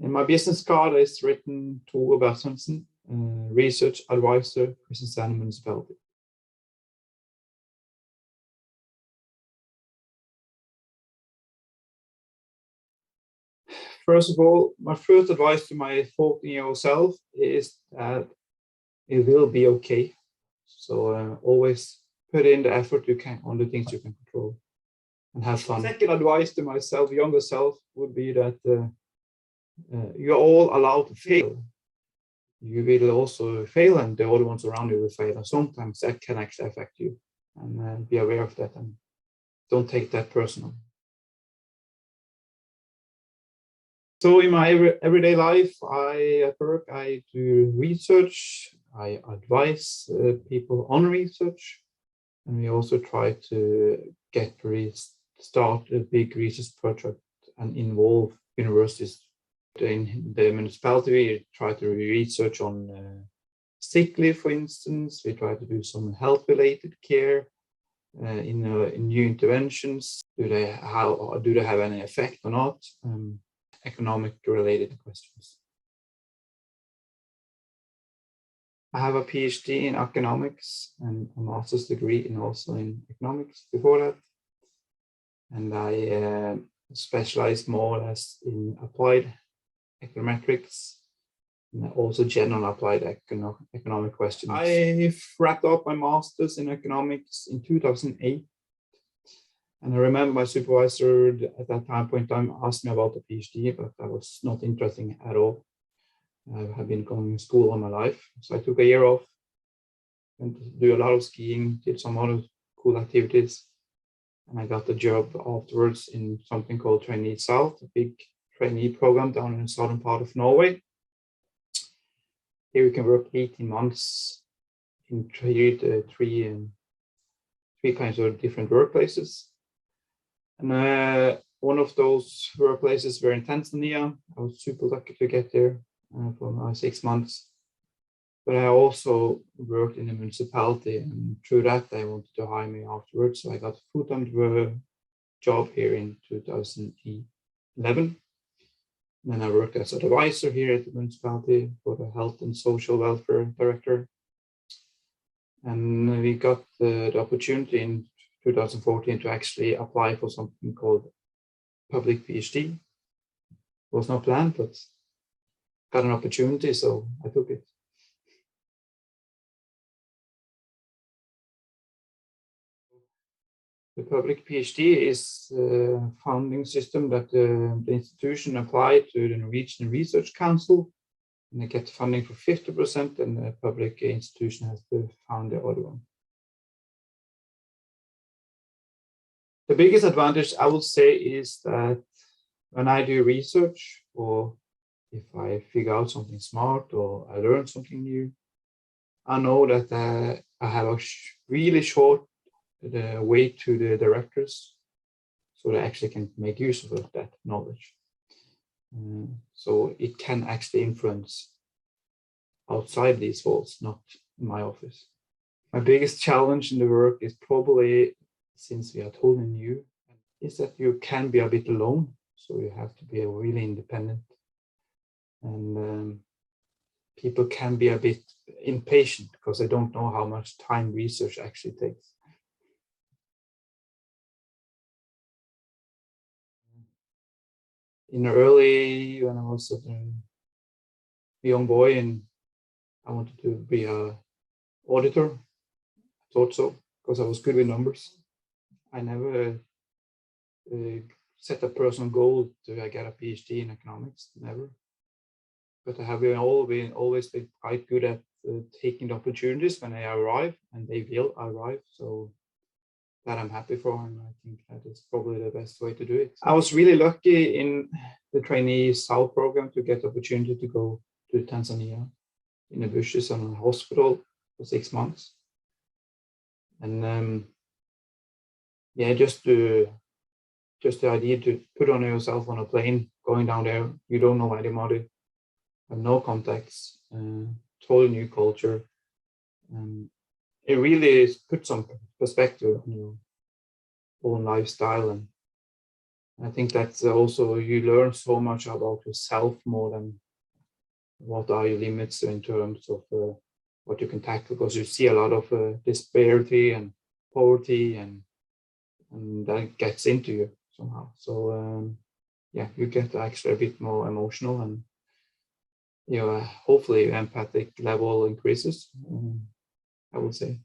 And my business card is written to Bersvendsen, research advisor, Bersvendsen municipality. First of all, my first advice to my 14-year-old self is that it will be okay. So always put in the effort you can on the things you can control and have fun. Second advice to myself, younger self, would be that you're all allowed to fail. You will also fail, and the other ones around you will fail. And sometimes that can actually affect you. And be aware of that and don't take that personal. So in my everyday life, at work, I do research. I advise people on research, and we also try to start a big research project and involve universities. In the municipality, we try to research on sick leave, for instance. We try to do some health-related care in new interventions. Do they have any effect or not? Economic-related questions. I have a PhD in economics and a master's degree also in economics before that. And I specialized more or less in applied econometrics and also general applied economic questions. I wrapped up my master's in economics in 2008. And I remember my supervisor at that point in time asked me about the PhD, but I was not interested at all. I have been going to school all my life. So I took a year off and do a lot of skiing, did some other cool activities. And I got a job afterwards in something called Trainee South, a big trainee program down in the southern part of Norway. Here you can work 18 months in three kinds of different workplaces. And one of those workplaces were in Tanzania. I was super lucky to get there for 6 months. But I also worked in a municipality, and through that they wanted to hire me afterwards. So I got a full-time job here in 2011. And then I worked as an advisor here at the municipality for the health and social welfare director. And we got the opportunity in 2014 to actually apply for something called public PhD. It was not planned, but got an opportunity, so I took it. The public PhD is a funding system that the institution applied to the Norwegian Research Council, and they get funding for 50%, and the public institution has to fund the other one. The biggest advantage, I would say, is that when I do research, or if I figure out something smart or I learn something new, I know that I have a really short way to the directors, so they actually can make use of that knowledge. So it can actually influence outside these walls, not in my office. My biggest challenge in the work is probably, since we are totally new, is that you can be a bit alone. So you have to be really independent. And people can be a bit impatient because they don't know how much time research actually takes. When I was a young boy and I wanted to be an auditor, I thought so because I was good with numbers. I never set a personal goal to get a PhD in economics, never. But I have always been quite good at taking the opportunities when they arrive, and they will arrive. So that I'm happy for, and I think that is probably the best way to do it. I was really lucky in the Trainee South program to get the opportunity to go to Tanzania in the bushes and a hospital for 6 months. And just the idea to put on yourself on a plane, going down there, you don't know anybody, have no contacts, totally new culture. It really puts some perspective on your own lifestyle and I think that's also, you learn so much about yourself more than what are your limits in terms of what you can tackle, because you see a lot of disparity and poverty, and that gets into you somehow. So yeah, you get actually a bit more emotional, and hopefully your empathic level increases, I would say.